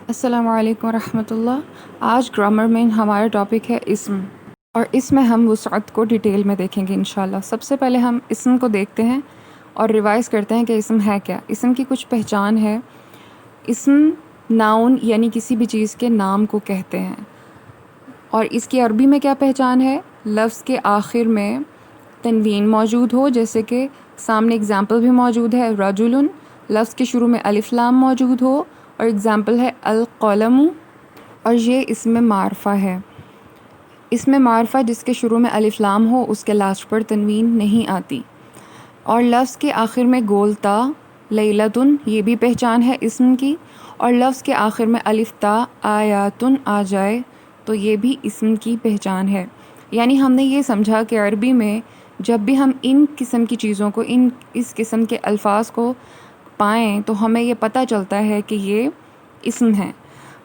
السلام علیکم ورحمۃ اللہ۔ آج گرامر میں ہمارا ٹاپک ہے اسم، اور اس میں ہم وسعت کو ڈیٹیل میں دیکھیں گے انشاءاللہ۔ سب سے پہلے ہم اسم کو دیکھتے ہیں اور ریوائز کرتے ہیں کہ اسم ہے کیا۔ اسم کی کچھ پہچان ہے۔ اسم ناؤن یعنی کسی بھی چیز کے نام کو کہتے ہیں، اور اس کی عربی میں کیا پہچان ہے؟ لفظ کے آخر میں تنوین موجود ہو، جیسے کہ سامنے اگزامپل بھی موجود ہے رجل، لفظ کے شروع میں الف لام موجود ہو، اور اگزامپل ہے القلم، اور یہ اسم معرفہ ہے۔ اسم معرفہ جس کے شروع میں الف لام ہو، اس کے لاسٹ پر تنوین نہیں آتی، اور لفظ کے آخر میں گول تا لیلتن، یہ بھی پہچان ہے اسم کی، اور لفظ کے آخر میں الف تا آیاتن آ جائے تو یہ بھی اسم کی پہچان ہے۔ یعنی ہم نے یہ سمجھا کہ عربی میں جب بھی ہم ان قسم کی چیزوں کو، اس قسم کے الفاظ کو پائیں تو ہمیں یہ پتہ چلتا ہے کہ یہ اسم ہیں،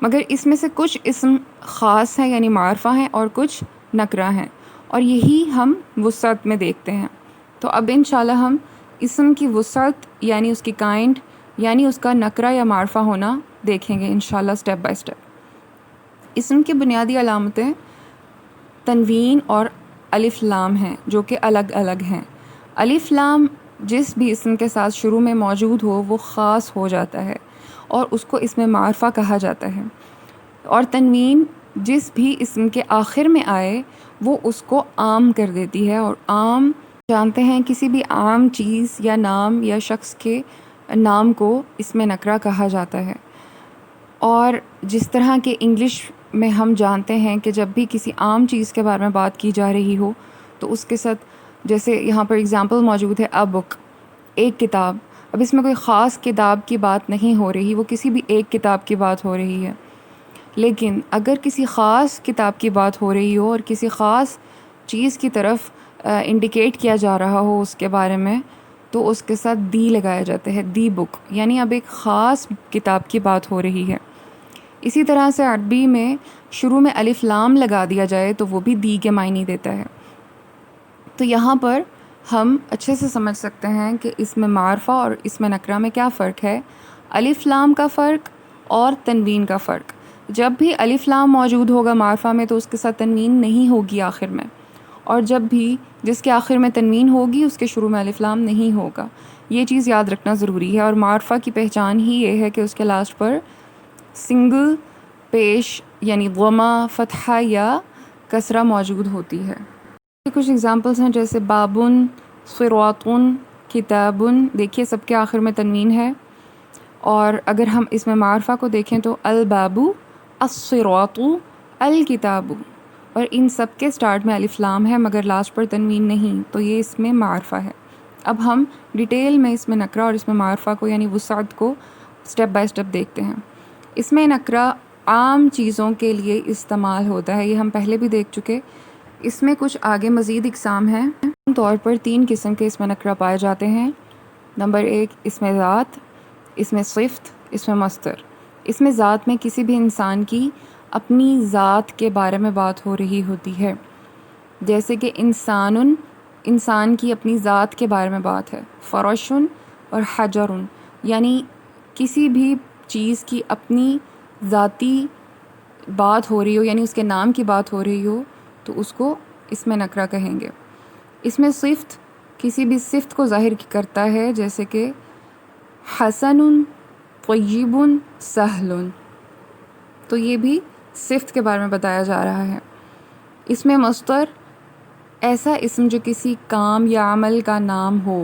مگر اس میں سے کچھ اسم خاص ہیں یعنی معرفہ ہیں، اور کچھ نکرہ ہیں، اور یہی ہم وسعت میں دیکھتے ہیں۔ تو اب انشاءاللہ ہم اسم کی وسعت یعنی اس کی کائنڈ، یعنی اس کا نکرہ یا معرفہ ہونا دیکھیں گے انشاءاللہ سٹیپ بائی سٹیپ۔ اسم کی بنیادی علامتیں تنوین اور الف لام ہیں، جو کہ الگ الگ ہیں۔ الف لام جس بھی اسم کے ساتھ شروع میں موجود ہو وہ خاص ہو جاتا ہے، اور اس کو اسم معرفہ کہا جاتا ہے، اور تنوین جس بھی اسم کے آخر میں آئے وہ اس کو عام کر دیتی ہے، اور عام جانتے ہیں کسی بھی عام چیز یا نام یا شخص کے نام کو اسم نکرہ کہا جاتا ہے۔ اور جس طرح کہ انگلش میں ہم جانتے ہیں کہ جب بھی کسی عام چیز کے بارے میں بات کی جا رہی ہو تو اس کے ساتھ، جیسے یہاں پر اگزامپل موجود ہے اے بک، ایک کتاب۔ اب اس میں کوئی خاص کتاب کی بات نہیں ہو رہی، وہ کسی بھی ایک کتاب کی بات ہو رہی ہے، لیکن اگر کسی خاص کتاب کی بات ہو رہی ہو اور کسی خاص چیز کی طرف انڈیکیٹ کیا جا رہا ہو اس کے بارے میں، تو اس کے ساتھ دی لگایا جاتا ہے، دی بک، یعنی اب ایک خاص کتاب کی بات ہو رہی ہے۔ اسی طرح سے عربی میں شروع میں الف لام لگا دیا جائے تو وہ بھی دی کے معنی دیتا ہے۔ تو یہاں پر ہم اچھے سے سمجھ سکتے ہیں کہ اسم معرفہ اور اسم نکرہ میں کیا فرق ہے، الف لام کا فرق اور تنوین کا فرق۔ جب بھی الف لام موجود ہوگا معرفہ میں تو اس کے ساتھ تنوین نہیں ہوگی آخر میں، اور جب بھی جس کے آخر میں تنوین ہوگی اس کے شروع میں الف لام نہیں ہوگا۔ یہ چیز یاد رکھنا ضروری ہے، اور معرفہ کی پہچان ہی یہ ہے کہ اس کے لاسٹ پر سنگل پیش یعنی ضمہ، فتحہ یا کسرہ موجود ہوتی ہے۔ کچھ ایگزامپلس ہیں جیسے بابن، صراطن، کتابن، دیکھیے سب کے آخر میں تنوین ہے۔ اور اگر ہم اس میں معرفہ کو دیکھیں تو الباب، الصراط، الکتاب، اور ان سب کے سٹارٹ میں الف لام ہے مگر لاسٹ پر تنوین نہیں، تو یہ اس میں معرفہ ہے۔ اب ہم ڈیٹیل میں اس میں نکرہ اور اس میں معرفہ کو یعنی وسعت کو سٹیپ بائی سٹیپ دیکھتے ہیں۔ اس میں نکرہ عام چیزوں کے لیے استعمال ہوتا ہے، یہ ہم پہلے بھی دیکھ چکے۔ اس میں کچھ آگے مزید اقسام ہیں۔ عام طور پر 3 قسم کے اسم نکرہ پائے جاتے ہیں۔ نمبر 1 اسم ذات، اسم صفت، اسم مصدر۔ اسم ذات میں کسی بھی انسان کی اپنی ذات کے بارے میں بات ہو رہی ہوتی ہے، جیسے کہ انسان کی اپنی ذات کے بارے میں بات ہے۔ فرشن اور حجرن، یعنی کسی بھی چیز کی اپنی ذاتی بات ہو رہی ہو، یعنی اس کے نام کی بات ہو رہی ہو تو اس کو اسم نکرہ کہیں گے۔ اس میں صفت کسی بھی صفت کو ظاہر کرتا ہے، جیسے کہ حسن، طیب، سہل، تو یہ بھی صفت کے بارے میں بتایا جا رہا ہے۔ اس میں مصدر ایسا اسم جو کسی کام یا عمل کا نام ہو،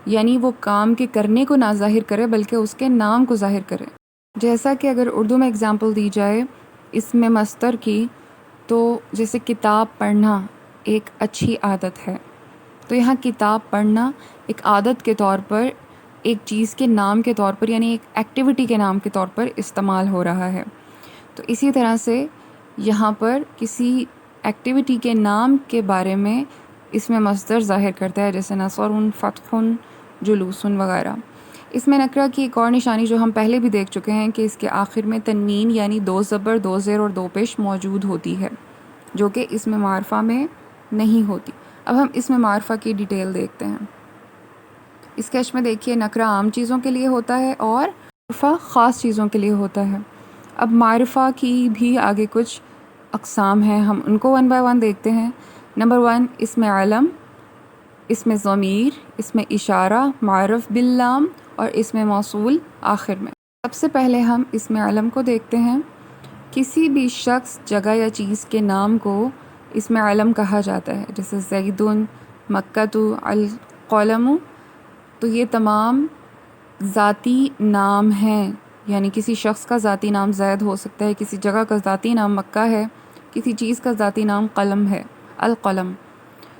یعنی وہ کام کے کرنے کو نہ ظاہر کرے بلکہ اس کے نام کو ظاہر کرے۔ جیسا کہ اگر اردو میں اگزامپل دی جائے اس میں مصدر کی، تو جیسے کتاب پڑھنا ایک اچھی عادت ہے، تو یہاں کتاب پڑھنا ایک عادت کے طور پر، ایک چیز کے نام کے طور پر، یعنی ایک ایکٹیویٹی کے نام کے طور پر استعمال ہو رہا ہے۔ تو اسی طرح سے یہاں پر کسی ایکٹیویٹی کے نام کے بارے میں اس میں مصدر ظاہر کرتا ہے، جیسے نصر، فتح، جلوس وغیرہ۔ اس میں نکرہ کی ایک اور نشانی جو ہم پہلے بھی دیکھ چکے ہیں کہ اس کے آخر میں تنوین یعنی 2 زبر، 2 زیر اور 2 پیش موجود ہوتی ہے، جو کہ اس میں معرفہ میں نہیں ہوتی۔ اب ہم اس میں معرفہ کی ڈیٹیل دیکھتے ہیں۔ اسکیچ میں دیکھیے نکرہ عام چیزوں کے لیے ہوتا ہے اور معرفہ خاص چیزوں کے لیے ہوتا ہے۔ اب معرفہ کی بھی آگے کچھ اقسام ہیں، ہم ان کو ون بائی ون دیکھتے ہیں۔ نمبر 1 اسم علم، اسم ضمیر، اسم اشارہ، معرف باللام اور اسم موصول آخر میں۔ سب سے پہلے ہم اسم علم کو دیکھتے ہیں۔ کسی بھی شخص، جگہ یا چیز کے نام کو اسم علم کہا جاتا ہے، جیسے زیدن، مکہ، القلم۔ تو یہ تمام ذاتی نام ہیں، یعنی کسی شخص کا ذاتی نام زید ہو سکتا ہے، کسی جگہ کا ذاتی نام مکہ ہے، کسی چیز کا ذاتی نام قلم ہے، القلم۔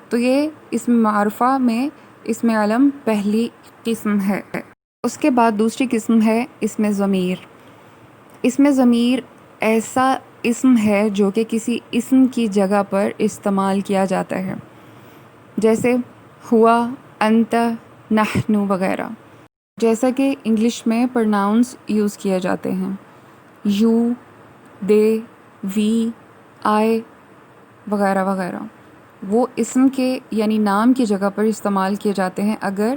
تو یہ اسم معرفہ میں اسم علم پہلی قسم ہے۔ اس کے بعد دوسری قسم ہے اسم ضمیر۔ اسم ضمیر ایسا اسم ہے جو کہ کسی اسم کی جگہ پر استعمال کیا جاتا ہے، جیسے ہوا، انت، نحن وغیرہ۔ جیسا کہ انگلش میں پرناؤنس یوز کیے جاتے ہیں، یو، دے، وی، آئی وغیرہ وغیرہ، وہ اسم کے یعنی نام کی جگہ پر استعمال کیے جاتے ہیں۔ اگر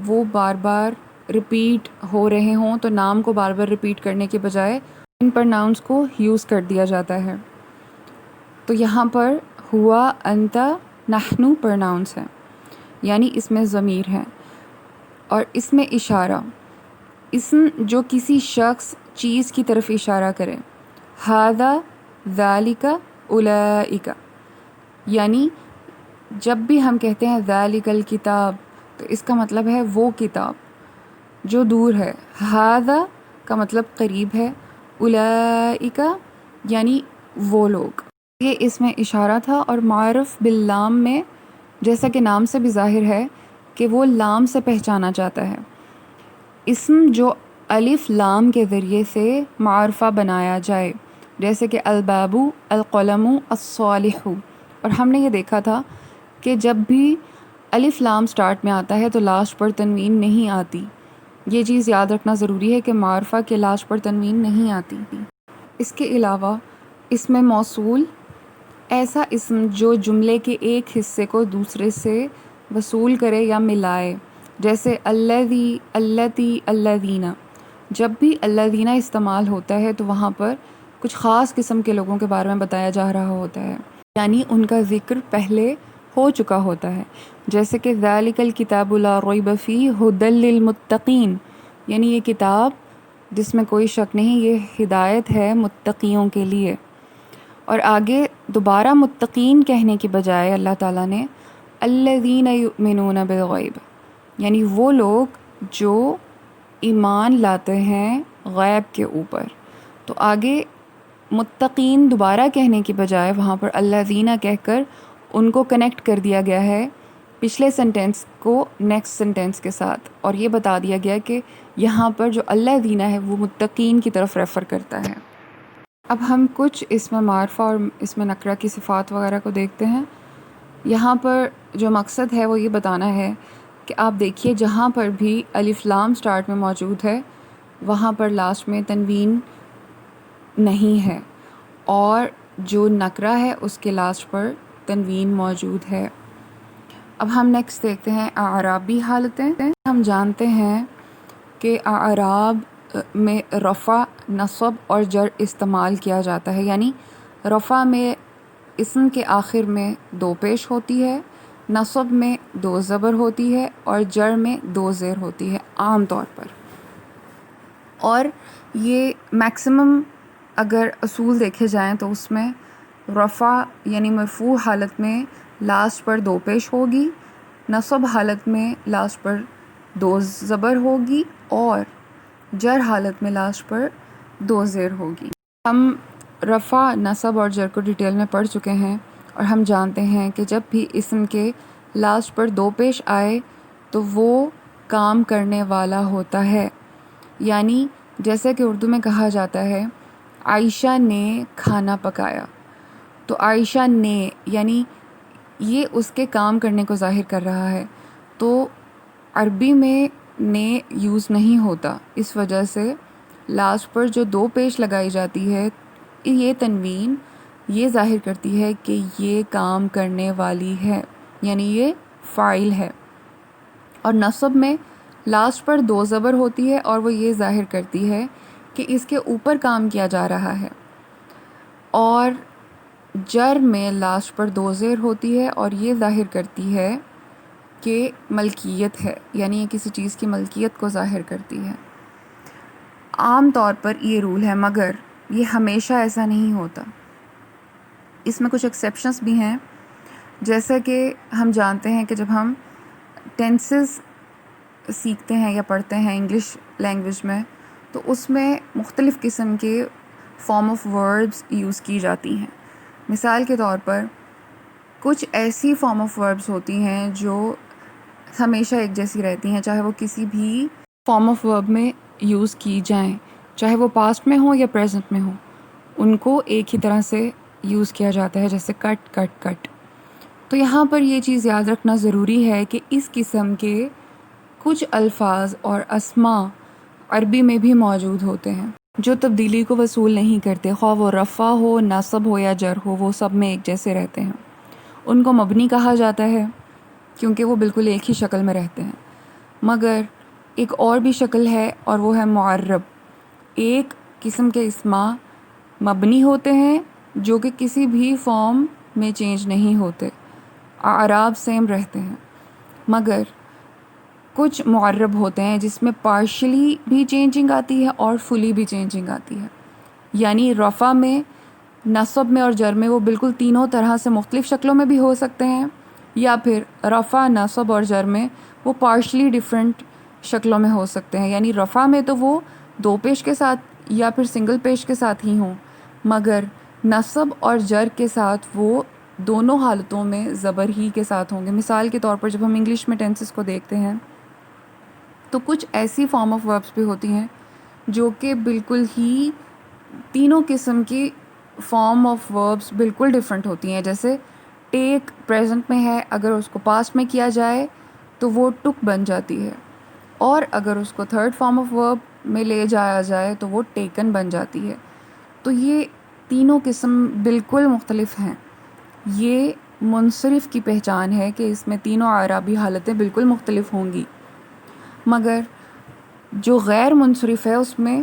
وہ بار بار ریپیٹ ہو رہے ہوں تو نام کو بار بار ریپیٹ کرنے کے بجائے ان پرناؤنس کو یوز کر دیا جاتا ہے۔ تو یہاں پر ہوا، انت، نحن پرناؤنس ہیں، یعنی اسم ضمیر ہیں۔ اور اسم اشارہ، اسم جو کسی شخص، چیز کی طرف اشارہ کرے، ھذا، ذالک، اولئک۔ یعنی جب بھی ہم کہتے ہیں ذالک الکتاب تو اس کا مطلب ہے وہ کتاب جو دور ہے، ھذا کا مطلب قریب ہے، اولئک یعنی وہ لوگ۔ یہ اسم اشارہ تھا۔ اور معرف باللام میں، جیسا کہ نام سے بھی ظاہر ہے کہ وہ لام سے پہچانا جاتا ہے، اسم جو الف لام کے ذریعے سے معرفہ بنایا جائے، جیسے کہ الباب، القلم، الصالح۔ اور ہم نے یہ دیکھا تھا کہ جب بھی الف لام سٹارٹ میں آتا ہے تو لاسٹ پر تنوین نہیں آتی۔ یہ چیز یاد رکھنا ضروری ہے کہ معرفہ کے لاسٹ پر تنوین نہیں آتی۔ اس کے علاوہ اسم موصول ایسا اسم جو جملے کے ایک حصے کو دوسرے سے وصول کرے یا ملائے، جیسے الذی، اللتی، الذین۔ جب بھی الذین استعمال ہوتا ہے تو وہاں پر کچھ خاص قسم کے لوگوں کے بارے میں بتایا جا رہا ہوتا ہے، یعنی ان کا ذکر پہلے ہو چکا ہوتا ہے، جیسے کہ ذالک الکتاب لا ریب فیہ ھدی للمتقین، یعنی یہ کتاب جس میں کوئی شک نہیں، یہ ہدایت ہے متقیوں کے لیے۔ اور آگے دوبارہ متقین کہنے کی بجائے اللہ تعالیٰ نے الذین یؤمنون بالغیب، یعنی وہ لوگ جو ایمان لاتے ہیں غیب کے اوپر۔ تو آگے متقین دوبارہ کہنے کی بجائے وہاں پر الذین کہہ کر ان کو کنیکٹ کر دیا گیا ہے پچھلے سنٹینس کو نیکسٹ سنٹینس کے ساتھ، اور یہ بتا دیا گیا کہ یہاں پر جو الذین ہے وہ متقین کی طرف ریفر کرتا ہے۔ اب ہم کچھ اسم معرفہ اور اسم نکرہ کی صفات وغیرہ کو دیکھتے ہیں۔ یہاں پر جو مقصد ہے وہ یہ بتانا ہے کہ آپ دیکھیے جہاں پر بھی الف لام سٹارٹ میں موجود ہے وہاں پر لاسٹ میں تنوین نہیں ہے، اور جو نکرہ ہے اس کے لاسٹ پر تنوین موجود ہے۔ اب ہم نیکسٹ دیکھتے ہیں اعرابی حالتیں۔ ہم جانتے ہیں کہ اعراب میں رفع، نصب اور جر استعمال کیا جاتا ہے، یعنی رفع میں اسم کے آخر میں دو پیش ہوتی ہے، نصب میں دو زبر ہوتی ہے اور جر میں دو زیر ہوتی ہے عام طور پر۔ اور یہ میکسیمم اگر اصول دیکھے جائیں تو اس میں رفع یعنی مرفوع حالت میں لاسٹ پر دو پیش ہوگی، نصب حالت میں لاسٹ پر دو زبر ہوگی اور جر حالت میں لاسٹ پر دو زیر ہوگی۔ ہم رفع، نصب اور جر کو ڈیٹیل میں پڑھ چکے ہیں، اور ہم جانتے ہیں کہ جب بھی اسم کے لاسٹ پر دو پیش آئے تو وہ کام کرنے والا ہوتا ہے، یعنی جیسے کہ اردو میں کہا جاتا ہے عائشہ نے کھانا پکایا، تو عائشہ نے یعنی یہ اس کے کام کرنے کو ظاہر کر رہا ہے۔ تو عربی میں نے یوز نہیں ہوتا، اس وجہ سے لاسٹ پر جو دو پیش لگائی جاتی ہے یہ تنوین یہ ظاہر کرتی ہے کہ یہ کام کرنے والی ہے، یعنی یہ فاعل ہے۔ اور نصب میں لاسٹ پر دو زبر ہوتی ہے اور وہ یہ ظاہر کرتی ہے کہ اس کے اوپر کام کیا جا رہا ہے، اور جر میں لاسٹ پر دو زیر ہوتی ہے اور یہ ظاہر کرتی ہے کہ ملکیت ہے، یعنی یہ کسی چیز کی ملکیت کو ظاہر کرتی ہے۔ عام طور پر یہ رول ہے، مگر یہ ہمیشہ ایسا نہیں ہوتا، اس میں کچھ ایکسیپشنز بھی ہیں۔ جیسا کہ ہم جانتے ہیں کہ جب ہم ٹینسز سیکھتے ہیں یا پڑھتے ہیں انگلش لینگویج میں، تو اس میں مختلف قسم کے فارم آف وربز یوز کی جاتی ہیں۔ مثال کے طور پر کچھ ایسی فارم آف وربز ہوتی ہیں جو ہمیشہ ایک جیسی رہتی ہیں، چاہے وہ کسی بھی فارم آف ورب میں یوز کی جائیں، چاہے وہ پاسٹ میں ہوں یا پریزنٹ میں ہوں، ان کو ایک ہی طرح سے یوز کیا جاتا ہے، جیسے کٹ کٹ کٹ۔ تو یہاں پر یہ چیز یاد رکھنا ضروری ہے کہ اس قسم کے کچھ الفاظ اور اسماء عربی میں بھی موجود ہوتے ہیں جو تبدیلی کو وصول نہیں کرتے، خواہ وہ رفع ہو، نصب ہو یا جر ہو، وہ سب میں ایک جیسے رہتے ہیں۔ ان کو مبنی کہا جاتا ہے کیونکہ وہ بالکل ایک ہی شکل میں رہتے ہیں۔ مگر ایک اور بھی شکل ہے اور وہ ہے معرب۔ ایک قسم کے اسماء مبنی ہوتے ہیں جو کہ کسی بھی فارم میں چینج نہیں ہوتے، اعراب سیم رہتے ہیں، مگر کچھ معرب ہوتے ہیں جس میں پارشلی بھی چینجنگ آتی ہے اور فلی بھی چینجنگ آتی ہے، یعنی رفع میں، نصب میں اور جر میں وہ بالکل تینوں طرح سے مختلف شکلوں میں بھی ہو سکتے ہیں، یا پھر رفع، نصب اور جر میں وہ پارشلی ڈیفرنٹ شکلوں میں ہو سکتے ہیں، یعنی رفع میں تو وہ دو پیش کے ساتھ یا پھر سنگل پیش کے ساتھ ہی ہوں، مگر نصب اور جر کے ساتھ وہ دونوں حالتوں میں زبر ہی کے ساتھ ہوں گے۔ مثال کے طور پر جب ہم انگلش میں ٹینسز کو دیکھتے ہیں تو کچھ ایسی فارم آف وربس بھی ہوتی ہیں جو کہ بالکل ہی تینوں قسم کی فارم آف وربس بالکل ڈیفرنٹ ہوتی ہیں، جیسے ٹیک پریزنٹ میں ہے، اگر اس کو پاسٹ میں کیا جائے تو وہ ٹک بن جاتی ہے، اور اگر اس کو تھرڈ فارم آف ورب میں لے جایا جائے تو وہ ٹیکن بن جاتی ہے۔ تو یہ تینوں قسم بالکل مختلف ہیں۔ یہ منصرف کی پہچان ہے کہ اس میں تینوں اعرابی حالتیں بالکل مختلف ہوں گی، مگر جو غیر منصرف ہے اس میں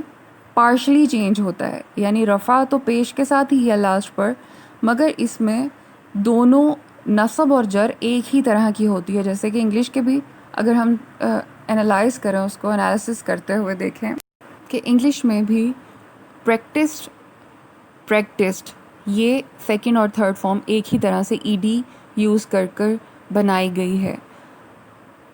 پارشلی چینج ہوتا ہے، یعنی رفع تو پیش کے ساتھ ہی ہے لاسٹ پر، مگر اس میں دونوں نصب اور جر ایک ہی طرح کی ہوتی ہے۔ جیسے کہ انگلش کے بھی اگر ہم انالائز کریں، اس کو انالیسس کرتے ہوئے دیکھیں کہ انگلش میں بھی پریکٹسڈ یہ سیکنڈ اور تھرڈ فارم ایک ہی طرح سے ای ڈی یوز کر کر بنائی گئی ہے،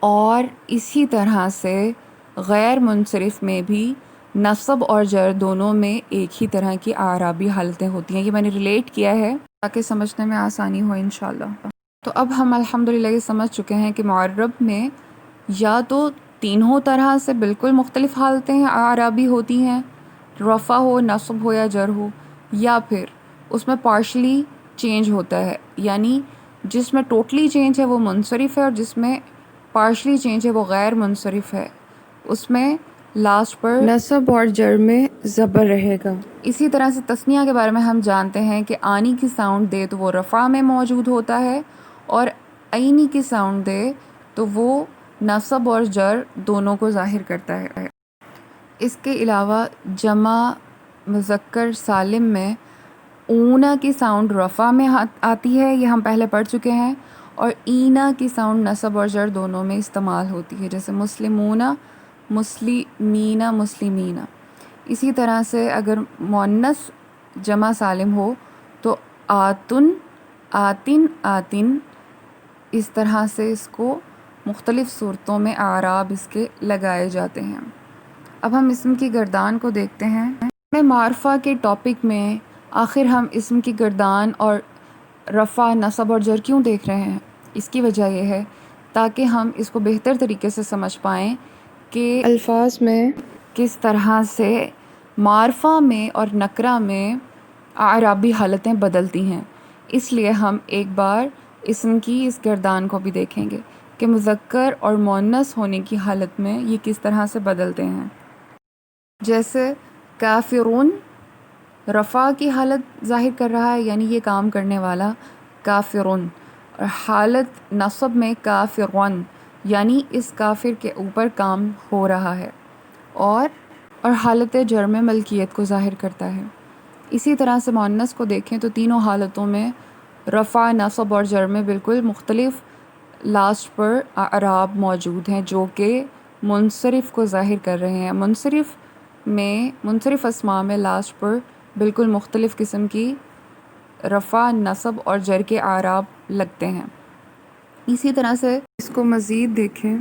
اور اسی طرح سے غیر منصرف میں بھی نصب اور جر دونوں میں ایک ہی طرح کی اعرابی حالتیں ہوتی ہیں۔ یہ میں نے ریلیٹ کیا ہے تاکہ سمجھنے میں آسانی ہو انشاءاللہ۔ تو اب ہم الحمدللہ یہ سمجھ چکے ہیں کہ معرب میں یا تو تینوں طرح سے بالکل مختلف حالتیں اعرابی ہوتی ہیں، رفع ہو، نصب ہو یا جر ہو، یا پھر اس میں پارشلی چینج ہوتا ہے، یعنی جس میں ٹوٹلی چینج ہے وہ منصرف ہے اور جس میں پارشلی چینج ہے وہ غیر منصرف ہے، اس میں لاسٹ پر نصب اور جر میں زبر رہے گا۔ اسی طرح سے تثنیہ کے بارے میں ہم جانتے ہیں کہ آنی کی ساؤنڈ دے تو وہ رفع میں موجود ہوتا ہے، اور عینی کی ساؤنڈ دے تو وہ نصب اور جر دونوں کو ظاہر کرتا ہے۔ اس کے علاوہ جمع مذکر سالم میں اونا کی ساؤنڈ رفع میں آتی ہے، یہ ہم پہلے پڑھ چکے ہیں، اور اینا کی ساؤنڈ نصب اور جر دونوں میں استعمال ہوتی ہے، جیسے مسلمونا، مسلمینا، مسلمینا۔ اسی طرح سے اگر مؤنث جمع سالم ہو تو آتن، آتن، آتن، اس طرح سے اس کو مختلف صورتوں میں اعراب اس کے لگائے جاتے ہیں۔ اب ہم اسم کی گردان کو دیکھتے ہیں۔ معرفہ کے ٹاپک میں آخر ہم اسم کی گردان اور رفع، نصب اور جر کیوں دیکھ رہے ہیں؟ اس کی وجہ یہ ہے تاکہ ہم اس کو بہتر طریقے سے سمجھ پائیں کہ الفاظ میں کس طرح سے معرفہ میں اور نکرہ میں اعرابی حالتیں بدلتی ہیں۔ اس لیے ہم ایک بار اسم کی اس گردان کو بھی دیکھیں گے کہ مذکر اور مؤنث ہونے کی حالت میں یہ کس طرح سے بدلتے ہیں۔ جیسے کافرون رفع کی حالت ظاہر کر رہا ہے، یعنی یہ کام کرنے والا کافرون، اور حالت نصب میں کافرون، یعنی اس کافر کے اوپر کام ہو رہا ہے، اور اور حالت جر میں ملکیت کو ظاہر کرتا ہے۔ اسی طرح سے مؤنث کو دیکھیں تو تینوں حالتوں میں رفع، نصب اور جر میں بالکل مختلف لاسٹ پر اعراب موجود ہیں جو کہ منصرف کو ظاہر کر رہے ہیں۔ منصرف اسماء میں لاسٹ پر بالکل مختلف قسم کی رفع، نصب اور جر کے اعراب لگتے ہیں۔ اسی طرح سے اس کو مزید دیکھیں،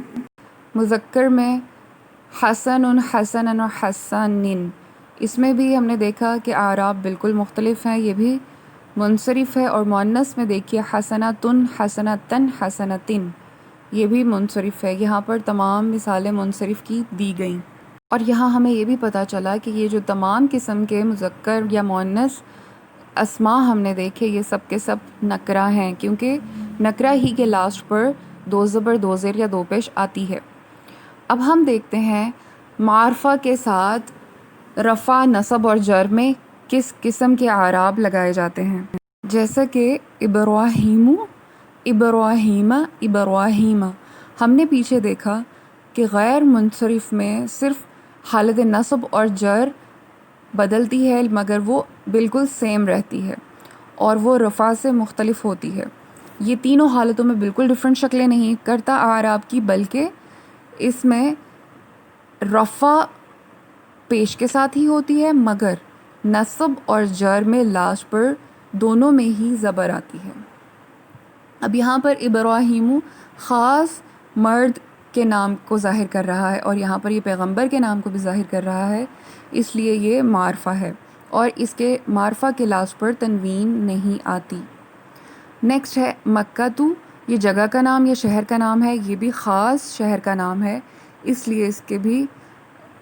مذکر میں حسن، حسن اور حسن، اس میں بھی ہم نے دیکھا کہ اعراب بالکل مختلف ہیں، یہ بھی منصرف ہے۔ اور مؤنث میں دیکھیے حسنۃ، حسنۃ، حسنۃ، یہ بھی منصرف ہے۔ یہاں پر تمام مثالیں منصرف کی دی گئیں، اور یہاں ہمیں یہ بھی پتہ چلا کہ یہ جو تمام قسم کے مذکر یا مؤنث اسماء ہم نے دیکھے یہ سب کے سب نکرہ ہیں، کیونکہ نکرہ ہی کے لاسٹ پر دو زبر، دو زیر یا دو پیش آتی ہے۔ اب ہم دیکھتے ہیں معرفہ کے ساتھ رفع، نصب اور جر میں کس قسم کے اعراب لگائے جاتے ہیں، جیسا کہ ابراہیم، ابراہیم، ابراہیم۔ ہم نے پیچھے دیکھا کہ غیر منصرف میں صرف حالت نصب اور جر بدلتی ہے، مگر وہ بالکل سیم رہتی ہے اور وہ رفع سے مختلف ہوتی ہے۔ یہ تینوں حالتوں میں بالکل ڈفرینٹ شکلیں نہیں کرتا اعراب کی، بلکہ اس میں رفع پیش کے ساتھ ہی ہوتی ہے، مگر نصب اور جر میں لاسٹ پر دونوں میں ہی زبر آتی ہے۔ اب یہاں پر ابراہیم خاص مرد کے نام کو ظاہر کر رہا ہے، اور یہاں پر یہ پیغمبر کے نام کو بھی ظاہر کر رہا ہے، اس لیے یہ معرفہ ہے، اور اس کے معرفہ کے لاسٹ پر تنوین نہیں آتی۔ نیکسٹ ہے مکہ تو، یہ جگہ کا نام یا شہر کا نام ہے، یہ بھی خاص شہر کا نام ہے، اس لیے اس کے بھی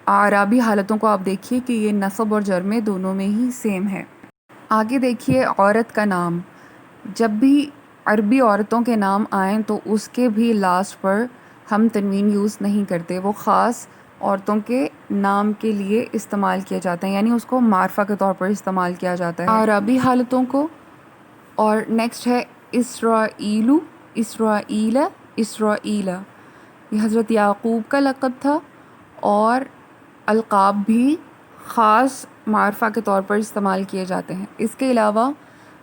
اعرابی حالتوں کو آپ دیکھیے کہ یہ نصب اور جر میں دونوں میں ہی سیم ہے۔ آگے دیکھیے عورت کا نام، جب بھی عربی عورتوں کے نام آئیں تو اس کے بھی لاسٹ پر ہم تنوین یوز نہیں کرتے، وہ خاص عورتوں کے نام کے لیے استعمال کیے جاتے ہیں، یعنی اس کو معرفہ کے طور پر استعمال کیا جاتا ہے اعرابی حالتوں کو۔ اور نیکسٹ ہے اسرائیل، اسرائیل، اسرائیل، یہ حضرت یعقوب کا لقب تھا، اور القاب بھی خاص معرفہ کے طور پر استعمال کیے جاتے ہیں۔ اس کے علاوہ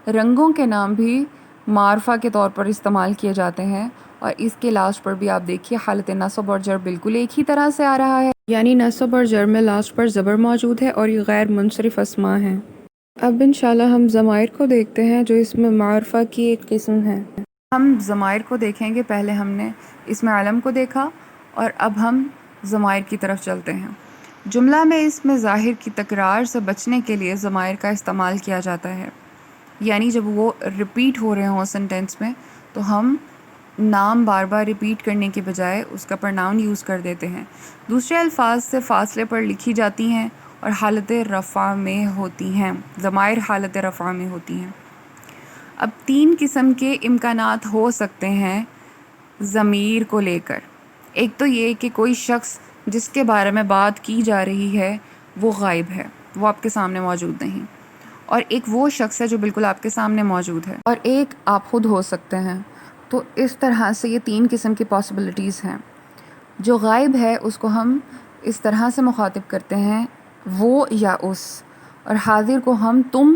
رنگوں کے نام بھی معرفہ کے طور پر استعمال کیے جاتے ہیں، اور اس کے لاسٹ پر بھی آپ دیکھیے حالت نصب اور جر بالکل ایک ہی طرح سے آ رہا ہے، یعنی نصب اور جر میں لاسٹ پر زبر موجود ہے، اور یہ غیر منصرف اسماء ہیں۔ اب انشاءاللہ ہم ضمائر کو دیکھتے ہیں جو اس میں معرفہ کی ایک قسم ہے۔ ہم ضمائر کو دیکھیں گے، پہلے ہم نے اس میں علم کو دیکھا، اور اب ہم ضمائر کی طرف چلتے ہیں۔ جملہ میں اس میں ظاہر کی تکرار سے بچنے کے لیے ضمائر کا استعمال کیا جاتا ہے، یعنی جب وہ ریپیٹ ہو رہے ہوں سنٹینس میں تو ہم نام بار بار ریپیٹ کرنے کے بجائے اس کا پرناؤن یوز کر دیتے ہیں۔ دوسرے الفاظ سے فاصلے پر لکھی جاتی ہیں اور حالت رفع میں ہوتی ہیں، ضمائر حالت رفع میں ہوتی ہیں۔ اب تین قسم کے امکانات ہو سکتے ہیں ضمیر کو لے کر۔ ایک تو یہ کہ کوئی شخص جس کے بارے میں بات کی جا رہی ہے وہ غائب ہے، وہ آپ کے سامنے موجود نہیں، اور ایک وہ شخص ہے جو بالکل آپ کے سامنے موجود ہے، اور ایک آپ خود ہو سکتے ہیں۔ تو اس طرح سے یہ تین قسم کی پاسبلٹیز ہیں۔ جو غائب ہے اس کو ہم اس طرح سے مخاطب کرتے ہیں وہ یا اس، اور حاضر کو ہم تم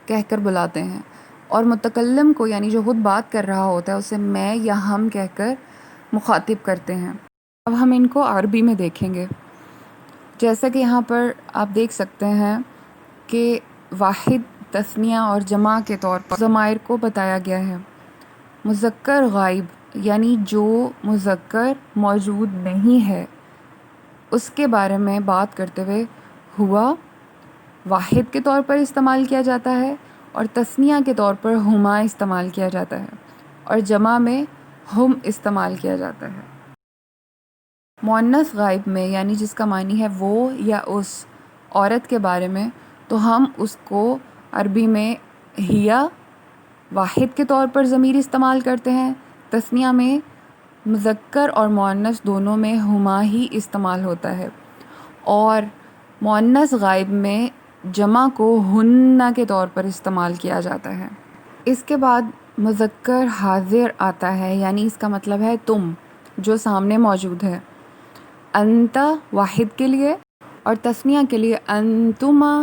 کہہ کر بلاتے ہیں، اور متکلم کو یعنی جو خود بات کر رہا ہوتا ہے اسے میں یا ہم کہہ کر مخاطب کرتے ہیں۔ اب ہم ان کو عربی میں دیکھیں گے، جیسا کہ یہاں پر آپ دیکھ سکتے ہیں کہ واحد، تثنیہ اور جمع کے طور پر ضمائر کو بتایا گیا ہے۔ مذکر غائب یعنی جو مذکر موجود نہیں ہے اس کے بارے میں بات کرتے ہوئے ہوا واحد کے طور پر استعمال کیا جاتا ہے، اور تثنیہ کے طور پر ہما استعمال کیا جاتا ہے، اور جمع میں ہم استعمال کیا جاتا ہے۔ مؤنث غائب میں یعنی جس کا معنی ہے وہ یا اس عورت کے بارے میں، تو ہم اس کو عربی میں ہیا واحد کے طور پر ضمیر استعمال کرتے ہیں، تثنیہ میں مذکر اور مؤنث دونوں میں ہما ہی استعمال ہوتا ہے، اور مؤنث غائب میں جمع کو ہن کے طور پر استعمال کیا جاتا ہے۔ اس کے بعد مذکر حاضر آتا ہے، یعنی اس کا مطلب ہے تم جو سامنے موجود ہے۔ انت واحد کے لیے، اور تثنیہ کے لیے انتما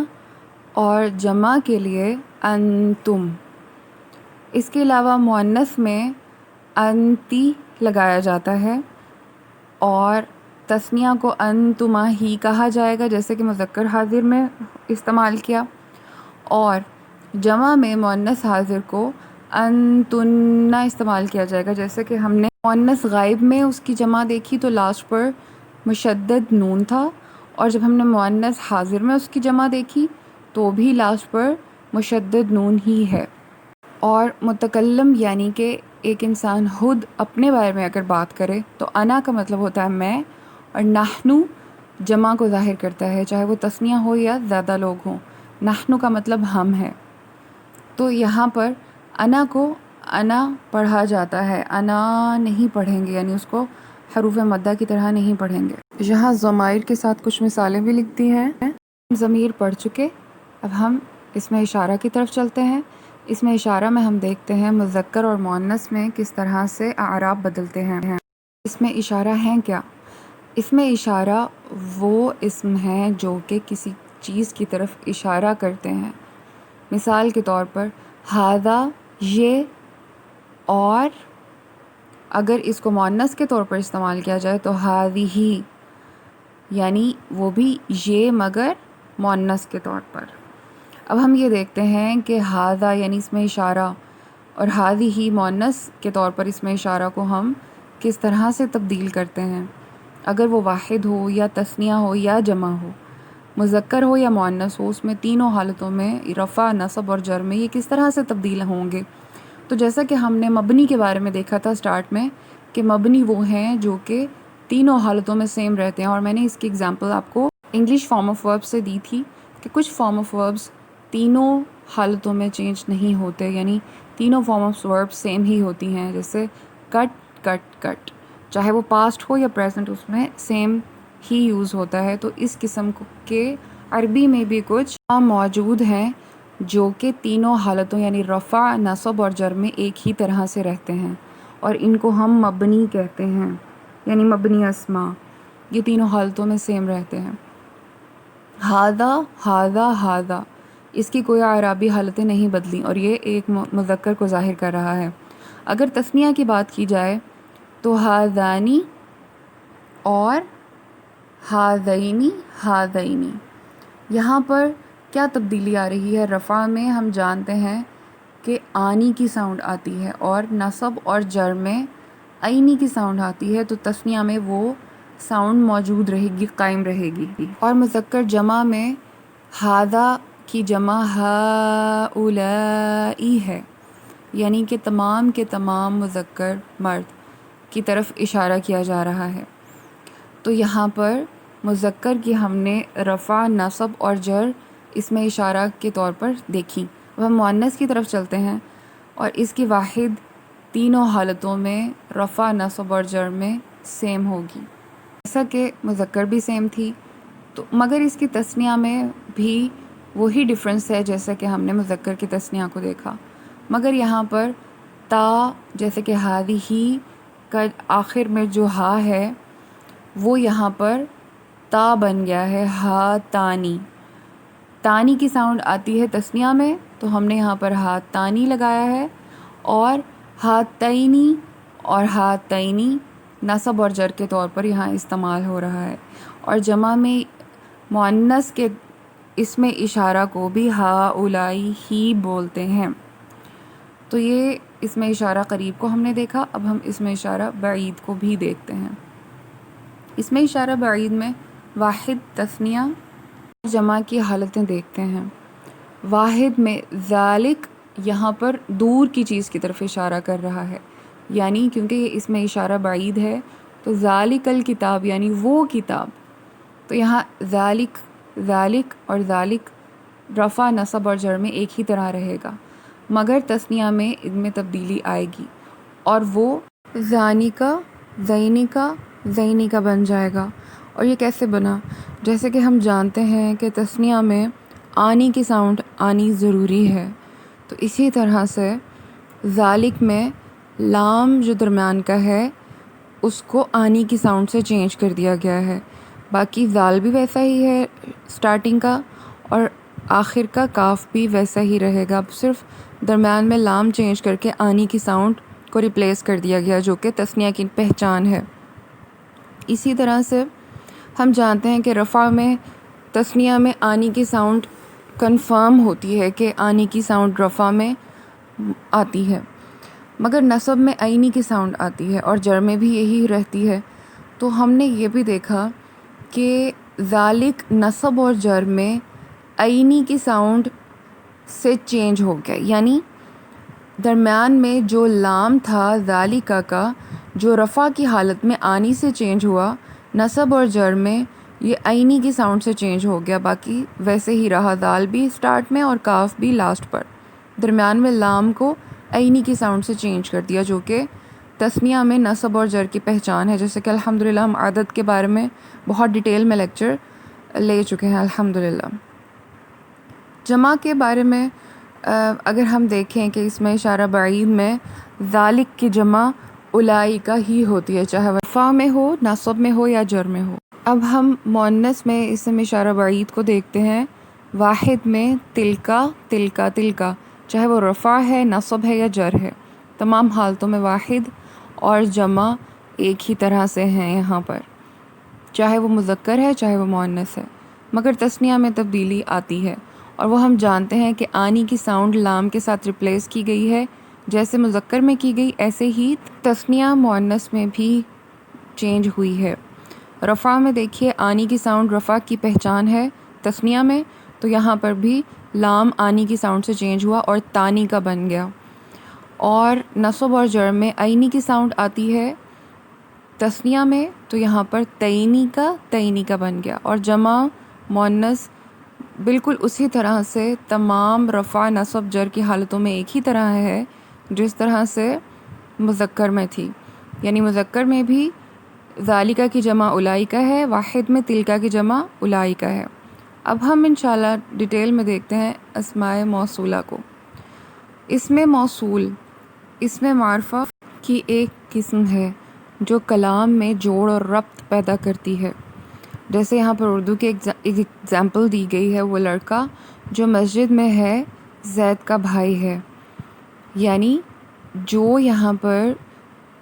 اور جمع کے لیے انتم۔ اس کے علاوہ مؤنث میں انتی لگایا جاتا ہے اور تثنیہ کو انتما ہی کہا جائے گا جیسے کہ مذکر حاضر میں استعمال کیا، اور جمع میں مؤنث حاضر کو انتن استعمال کیا جائے گا جیسے کہ ہم نے مؤنث غائب میں اس کی جمع دیکھی تو لاسٹ پر مشدد نون تھا، اور جب ہم نے مؤنث حاضر میں اس کی جمع دیکھی تو بھی لاسٹ پر مشدد نون ہی ہے۔ اور متکلم یعنی کہ ایک انسان خود اپنے بارے میں اگر بات کرے تو انا کا مطلب ہوتا ہے میں، اور نحنو جمع کو ظاہر کرتا ہے چاہے وہ تثنیہ ہو یا زیادہ لوگ ہوں۔ نحنو کا مطلب ہم ہے، تو یہاں پر انا کو انا پڑھا جاتا ہے، انا نہیں پڑھیں گے، یعنی اس کو حروف مدہ کی طرح نہیں پڑھیں گے۔ یہاں ضمائر کے ساتھ کچھ مثالیں بھی لکھتی ہیں۔ ضمیر پڑھ چکے، اب ہم اس میں اشارہ کی طرف چلتے ہیں۔ اس میں اشارہ میں ہم دیکھتے ہیں مذکر اور مؤنث میں کس طرح سے اعراب بدلتے ہیں۔ اس میں اشارہ ہیں کیا؟ اس میں اشارہ وہ اسم ہیں جو کہ کسی چیز کی طرف اشارہ کرتے ہیں۔ مثال کے طور پر ھذا یہ، اور اگر اس کو مؤنث کے طور پر استعمال کیا جائے تو ھذہ، یعنی وہ بھی یہ مگر مؤنث کے طور پر۔ اب ہم یہ دیکھتے ہیں کہ ھذا یعنی اس میں اشارہ اور ھذہ مؤنث کے طور پر اس میں اشارہ کو ہم کس طرح سے تبدیل کرتے ہیں، اگر وہ واحد ہو یا تثنیہ ہو یا جمع ہو، مذکر ہو یا مؤنث ہو، اس میں تینوں حالتوں میں رفع، نصب اور جر میں یہ کس طرح سے تبدیل ہوں گے۔ تو جیسا کہ ہم نے مبنی کے بارے میں دیکھا تھا سٹارٹ میں کہ مبنی وہ ہیں جو کہ تینوں حالتوں میں سیم رہتے ہیں، اور میں نے اس کی اگزامپل آپ کو انگلش فارم آف ورب سے دی تھی کہ کچھ فارم آف وربس تینوں حالتوں میں چینج نہیں ہوتے، یعنی تینوں فارم آف ورب سیم ہی ہوتی ہیں، جیسے کٹ کٹ کٹ، چاہے وہ پاسٹ ہو یا پریزنٹ اس میں سیم ہی یوز ہوتا ہے۔ تو اس قسم کے عربی میں بھی کچھ موجود ہیں جو کہ تینوں حالتوں یعنی رفع، نصب اور جر میں ایک ہی طرح سے رہتے ہیں، اور ان کو ہم مبنی کہتے ہیں، یعنی مبنی اسما، یہ تینوں حالتوں میں سیم رہتے ہیں۔ ھذا، ھذا، ھذا، اس کی کوئی اعرابی حالتیں نہیں بدلی اور یہ ایک مذکر کو ظاہر کر رہا ہے۔ اگر تثنیہ کی بات کی جائے تو ھذانی اور ھذینی، ھذینی، یہاں پر کیا تبدیلی آ رہی ہے؟ رفع میں ہم جانتے ہیں کہ آنی کی ساؤنڈ آتی ہے اور نصب اور جر میں عینی کی ساؤنڈ آتی ہے، تو تثنیہ میں وہ ساؤنڈ موجود رہے گی، قائم رہے گی۔ اور مذکر جمع میں ھذا کی جمع ہؤلائی ہے، یعنی کہ تمام کے تمام مذکر مرد کی طرف اشارہ کیا جا رہا ہے۔ تو یہاں پر مذکر کی ہم نے رفع، نصب اور جر اس میں اشارہ کے طور پر دیکھی۔ اب ہم مؤنث کی طرف چلتے ہیں اور اس کی واحد تینوں حالتوں میں رفع، نصب اور جر میں سیم ہوگی، جیسا کہ مذکر بھی سیم تھی، تو مگر اس کی تثنیہ میں بھی وہی ڈفرینس ہے جیسا کہ ہم نے مذکر کی تثنیہ کو دیکھا، مگر یہاں پر تا، جیسے کہ ھذہ کا آخر میں جو ہا ہے وہ یہاں پر تا بن گیا ہے، ھاتانی۔ تانی کی ساؤنڈ آتی ہے تثنیہ میں تو ہم نے یہاں پر ھاتانی لگایا ہے، اور ھاتینی اور ھاتینی نصب اور جر کے طور پر یہاں استعمال ہو رہا ہے، اور جمع میں مؤنث کے اس میں اشارہ کو بھی ہؤلائی ہی بولتے ہیں۔ تو یہ اس میں اشارہ قریب کو ہم نے دیکھا، اب ہم اس میں اشارہ بعید کو بھی دیکھتے ہیں۔ اس میں اشارہ بعید میں واحد، تثنیہ، جمع کی حالتیں دیکھتے ہیں۔ واحد میں ذالک یہاں پر دور کی چیز کی طرف اشارہ کر رہا ہے، یعنی کیونکہ یہ اس میں اشارہ بعید ہے تو ذالک الکتاب یعنی وہ کتاب، تو یہاں ذالک، ذالک اور ذالک رفع، نصب اور جر میں ایک ہی طرح رہے گا، مگر تثنیہ میں ان میں تبدیلی آئے گی اور وہ ذانکا، زینکا، زینکا بن جائے گا۔ اور یہ کیسے بنا؟ جیسے کہ ہم جانتے ہیں کہ تثنیہ میں آنی کی ساؤنڈ آنی ضروری ہے، تو اسی طرح سے ذالک میں لام جو درمیان کا ہے اس کو آنی کی ساؤنڈ سے چینج کر دیا گیا ہے، باقی ذال بھی ویسا ہی ہے سٹارٹنگ کا، اور آخر کا کاف بھی ویسا ہی رہے گا، اب صرف درمیان میں لام چینج کر کے آنی کی ساؤنڈ کو ریپلیس کر دیا گیا، جو کہ تثنیہ کی پہچان ہے۔ اسی طرح سے ہم جانتے ہیں کہ رفع میں تثنیہ میں آنی کی ساؤنڈ کنفرم ہوتی ہے کہ آنی کی ساؤنڈ رفع میں آتی ہے، مگر نصب میں عینی کی ساؤنڈ آتی ہے اور جر میں بھی یہی رہتی ہے۔ تو ہم نے یہ بھی دیکھا کہ ذالک نصب اور جر میں عینی کی ساؤنڈ سے چینج ہو گیا، یعنی درمیان میں جو لام تھا ذالکہ کا، جو رفع کی حالت میں آنی سے چینج ہوا، نصب اور جر میں یہ عینی کی ساؤنڈ سے چینج ہو گیا، باقی ویسے ہی رہا، دال بھی سٹارٹ میں اور کاف بھی لاسٹ پر، درمیان میں لام کو عینی کی ساؤنڈ سے چینج کر دیا، جو کہ تثنیہ میں نصب اور جر کی پہچان ہے۔ جیسے کہ الحمدللہ ہم عدد کے بارے میں بہت ڈیٹیل میں لیکچر لے چکے ہیں الحمدللہ۔ جمع کے بارے میں اگر ہم دیکھیں کہ اس میں اشارہ بعید میں ذالک کی جمع اولئک ہی ہوتی ہے، چاہے رفع میں ہو، نصب میں ہو یا جر میں ہو۔ اب ہم مؤنث میں اسم اشارہ بعید کو دیکھتے ہیں۔ واحد میں تلکا تلکا تلکا، چاہے وہ رفع ہے، نصب ہے یا جر ہے، تمام حالتوں میں واحد اور جمع ایک ہی طرح سے ہیں یہاں پر، چاہے وہ مذکر ہے چاہے وہ مؤنث ہے، مگر تثنیہ میں تبدیلی آتی ہے، اور وہ ہم جانتے ہیں کہ آنی کی ساؤنڈ لام کے ساتھ ریپلیس کی گئی ہے، جیسے مذکر میں کی گئی ایسے ہی تثنیہ مؤنث میں بھی چینج ہوئی ہے۔ رفع میں دیکھیے آنی کی ساؤنڈ رفع کی پہچان ہے تثنیہ میں، تو یہاں پر بھی لام آنی کی ساؤنڈ سے چینج ہوا اور تانی کا بن گیا، اور نصب اور جر میں عینی کی ساؤنڈ آتی ہے تثنیہ میں، تو یہاں پر تینی کا بن گیا، اور جمع مؤنث بالکل اسی طرح سے تمام رفع نصب جر کی حالتوں میں ایک ہی طرح ہے جس طرح سے مذکر میں تھی، یعنی مذکر میں بھی ذالکہ کی جمع اولئک ہے، واحد میں تلکا کی جمع اولئک ہے۔ اب ہم انشاءاللہ ڈیٹیل میں دیکھتے ہیں اسماء موصولہ کو۔ اسم موصول اسم معرفہ کی ایک قسم ہے جو کلام میں جوڑ اور ربط پیدا کرتی ہے، جیسے یہاں پر اردو کی ایک ایگزامپل دی گئی ہے، وہ لڑکا جو مسجد میں ہے زید کا بھائی ہے، یعنی جو یہاں پر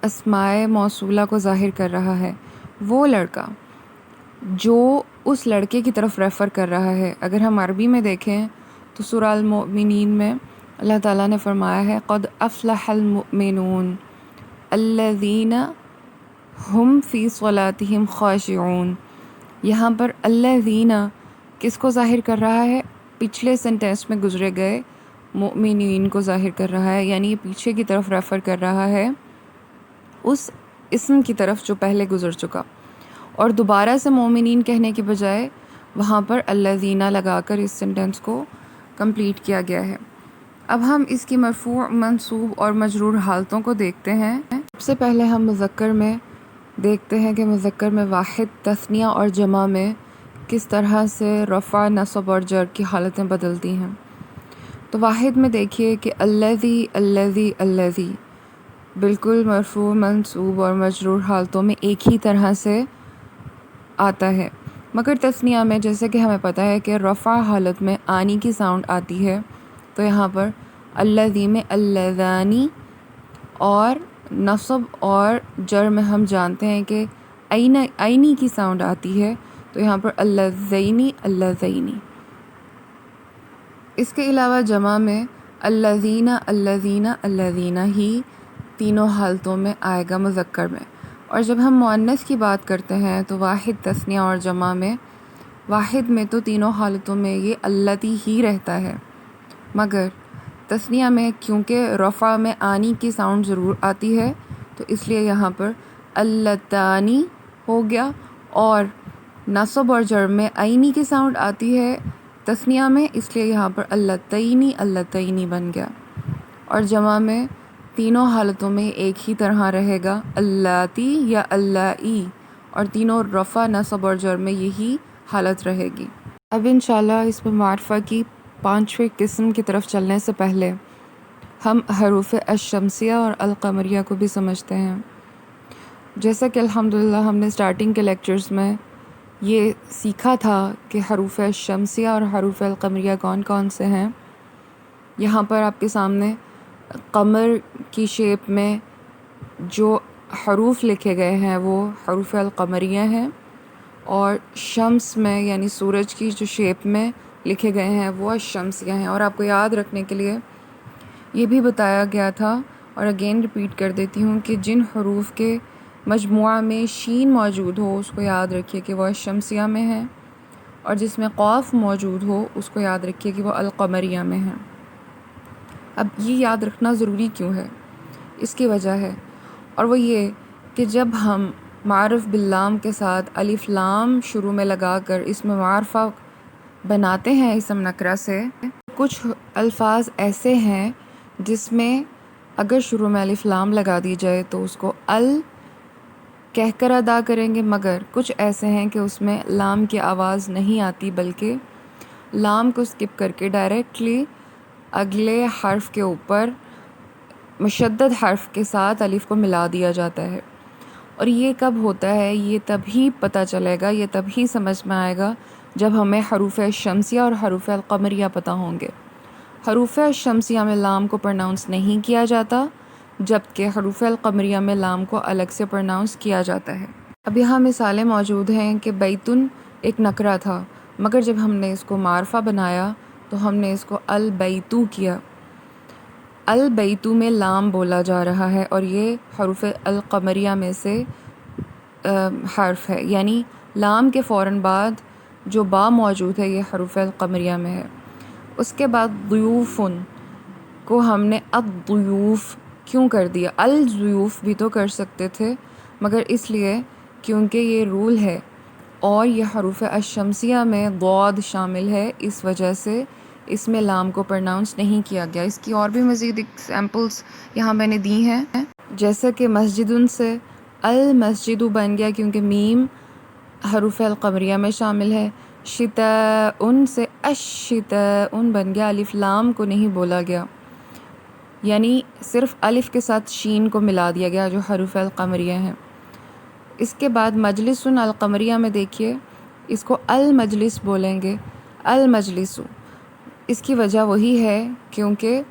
اسماء موصولہ کو ظاہر کر رہا ہے وہ لڑکا جو اس لڑکے کی طرف ریفر کر رہا ہے۔ اگر ہم عربی میں دیکھیں تو سورہ المؤمنین میں اللہ تعالیٰ نے فرمایا ہے قد افلح المؤمنون الذین ہم فی صلاتہم خاشعون، یہاں پر الذین کس کو ظاہر کر رہا ہے؟ پچھلے سینٹینس میں گزرے گئے مؤمنین کو ظاہر کر رہا ہے، یعنی یہ پیچھے کی طرف ریفر کر رہا ہے اس اسم کی طرف جو پہلے گزر چکا، اور دوبارہ سے مومنین کہنے کے بجائے وہاں پر الذین لگا کر اس سینٹینس کو کمپلیٹ کیا گیا ہے۔ اب ہم اس کی مرفوع، منصوب اور مجرور حالتوں کو دیکھتے ہیں۔ سب سے پہلے ہم مذکر میں دیکھتے ہیں کہ مذکر میں واحد، تثنیہ اور جمع میں کس طرح سے رفع، نصب اور جر کی حالتیں بدلتی ہیں۔ تو واحد میں دیکھیے کہ الذی الذی الذی بالکل مرفوع، منصوب اور مجرور حالتوں میں ایک ہی طرح سے آتا ہے، مگر تثنیہ میں جیسے کہ ہمیں پتہ ہے کہ رفع حالت میں آنی کی ساؤنڈ آتی ہے، تو یہاں پر الذی میں اللذانی، اور نصب اور جر میں ہم جانتے ہیں کہ عینی کی ساؤنڈ آتی ہے، تو یہاں پر اللذینی اللذینی۔ اس کے علاوہ جمع میں الذین الذین الذین ہی تینوں حالتوں میں آئے گا مذکر میں، اور جب ہم مؤنث کی بات کرتے ہیں تو واحد، تثنیہ اور جمع میں واحد میں تو تینوں حالتوں میں یہ اللتی ہی رہتا ہے، مگر تثنیہ میں کیونکہ رفع میں آنی کی ساؤنڈ ضرور آتی ہے تو اس لیے یہاں پر اللتانی ہو گیا، اور نصب اور جر میں عینی کی ساؤنڈ آتی ہے تثنیہ میں، اس لیے یہاں پر اللتینی اللتینی بن گیا، اور جمع میں تینوں حالتوں میں ایک ہی طرح رہے گا اللاتی یا اللائی، اور تینوں رفع، نصب اور جر میں یہی حالت رہے گی۔ اب انشاءاللہ اس میں معرفہ کی پانچویں قسم کی طرف چلنے سے پہلے ہم حروف الشمسیہ اور القمریہ کو بھی سمجھتے ہیں۔ جیسا کہ الحمدللہ ہم نے سٹارٹنگ کے لیکچرز میں یہ سیکھا تھا کہ حروف شمسیہ اور حروف القمریہ کون کون سے ہیں۔ یہاں پر آپ کے سامنے قمر کی شیپ میں جو حروف لکھے گئے ہیں وہ حروف القمریہ ہیں، اور شمس میں یعنی سورج کی جو شیپ میں لکھے گئے ہیں وہ الشمسیہ ہیں۔ اور آپ کو یاد رکھنے کے لیے یہ بھی بتایا گیا تھا، اور اگین ریپیٹ کر دیتی ہوں، کہ جن حروف کے مجموعہ میں شین موجود ہو اس کو یاد رکھیے کہ وہ الشمسیہ میں ہے، اور جس میں قاف موجود ہو اس کو یاد رکھیے کہ وہ القمریہ میں ہے۔ اب یہ یاد رکھنا ضروری کیوں ہے؟ اس کی وجہ ہے، اور وہ یہ کہ جب ہم معرف باللام کے ساتھ الف لام شروع میں لگا کر اس میں معرفہ بناتے ہیں اسم نکرہ سے، کچھ الفاظ ایسے ہیں جس میں اگر شروع میں الف لام لگا دی جائے تو اس کو کہہ کر ادا کریں گے، مگر کچھ ایسے ہیں کہ اس میں لام کی آواز نہیں آتی، بلکہ لام کو سکپ کر کے ڈائریکٹلی اگلے حرف کے اوپر مشدد حرف کے ساتھ الف کو ملا دیا جاتا ہے۔ اور یہ کب ہوتا ہے؟ یہ تبھی پتہ چلے گا، یہ تبھی سمجھ میں آئے گا جب ہمیں حروف شمسیہ اور حروف القمریہ پتہ ہوں گے۔ حروف شمسیہ میں لام کو پرناؤنس نہیں کیا جاتا، جبکہ حروف القمریہ میں لام کو الگ سے پرناؤنس کیا جاتا ہے۔ اب یہاں مثالیں موجود ہیں کہ بیتن ایک نکرہ تھا، مگر جب ہم نے اس کو معرفہ بنایا تو ہم نے اس کو البیتو کیا۔ البیتو میں لام بولا جا رہا ہے، اور یہ حروف القمریہ میں سے حرف ہے، یعنی لام کے فوراً بعد جو با موجود ہے یہ حروف القمریہ میں ہے۔ اس کے بعد ضیوفن کو ہم نے الضیوف کیوں کر دیا؟ الضیوف بھی تو کر سکتے تھے، مگر اس لیے کیونکہ یہ رول ہے اور یہ حروف الشمسیہ میں ضاد شامل ہے، اس وجہ سے اس میں لام کو پرناؤنس نہیں کیا گیا۔ اس کی اور بھی مزید ایگزامپلس یہاں میں نے دی ہیں، جیسا کہ مسجدن سے المسجد بن گیا کیونکہ میم حروف القمریہ میں شامل ہے۔ شتاء سے الشتاء بن گیا، الف لام کو نہیں بولا گیا، یعنی صرف الف کے ساتھ شین کو ملا دیا گیا جو حروف القمریہ ہیں۔ اس کے بعد مجلس القمریہ میں دیکھیے، اس کو المجلس بولیں گے، المجلس۔ اس کی وجہ وہی ہے کیونکہ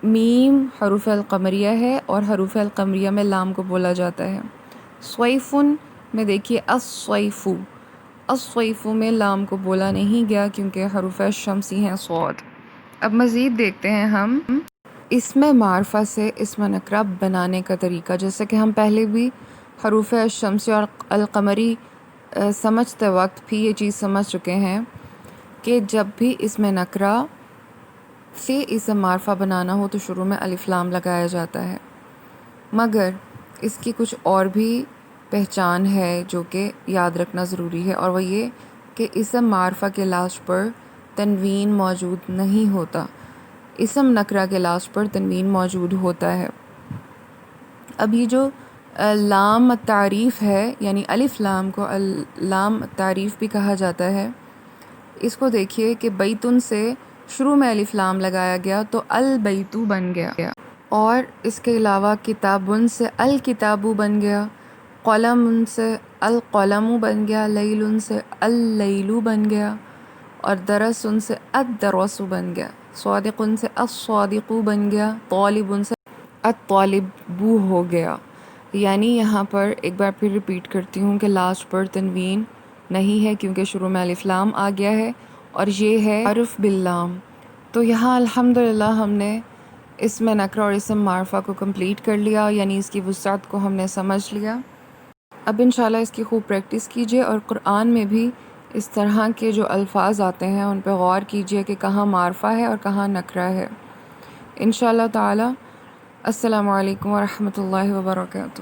میم حروف القمریہ ہے اور حروف القمریہ میں لام کو بولا جاتا ہے۔ صیفن میں دیکھیے الصیفو، الصیفو میں لام کو بولا نہیں گیا کیونکہ حروف شمسی ہیں صاد۔ اب مزید دیکھتے ہیں ہم اسم معرفہ سے اسم نکرہ بنانے کا طریقہ، جیسا کہ ہم پہلے بھی حروف شمسی اور القمری سمجھتے وقت بھی یہ چیز سمجھ چکے ہیں کہ جب بھی اسم نکرہ سے اسم معرفہ بنانا ہو تو شروع میں الف لام لگایا جاتا ہے، مگر اس کی کچھ اور بھی پہچان ہے جو کہ یاد رکھنا ضروری ہے، اور وہ یہ کہ اسم معرفہ کے لاسٹ پر تنوین موجود نہیں ہوتا، اسم نکرہ کے لاسٹ پر تنوین موجود ہوتا ہے۔ اب یہ جو لام تعریف ہے، یعنی الف لام کو لام تعریف بھی کہا جاتا ہے، اس کو دیکھیے کہ بیتن سے شروع میں الف لام لگایا گیا تو البیتو بن گیا، اور اس کے علاوہ کتابن سے الکتابو بن گیا، قلم سے القلمو بن گیا، لیل سے اللیلو بن گیا، اور درس سے الدرسو بن گیا، صادق سے الصادقو بن گیا، طالب سے الطالبو ہو گیا۔ یعنی یہاں پر ایک بار پھر ریپیٹ کرتی ہوں کہ لاسٹ پر تنوین نہیں ہے کیونکہ شروع میں الف لام آ گیا ہے، اور یہ ہے حرف باللام۔ تو یہاں الحمدللہ ہم نے اسم نکرہ اور اسم معرفہ کو کمپلیٹ کر لیا، یعنی اس کی وسعت کو ہم نے سمجھ لیا۔ اب انشاءاللہ اس کی خوب پریکٹس کیجیے، اور قرآن میں بھی اس طرح کے جو الفاظ آتے ہیں ان پہ غور کیجیے کہ کہاں معرفہ ہے اور کہاں نکرہ ہے۔ انشاءاللہ تعالی۔ السلام علیکم ورحمۃ اللہ وبرکاتہ۔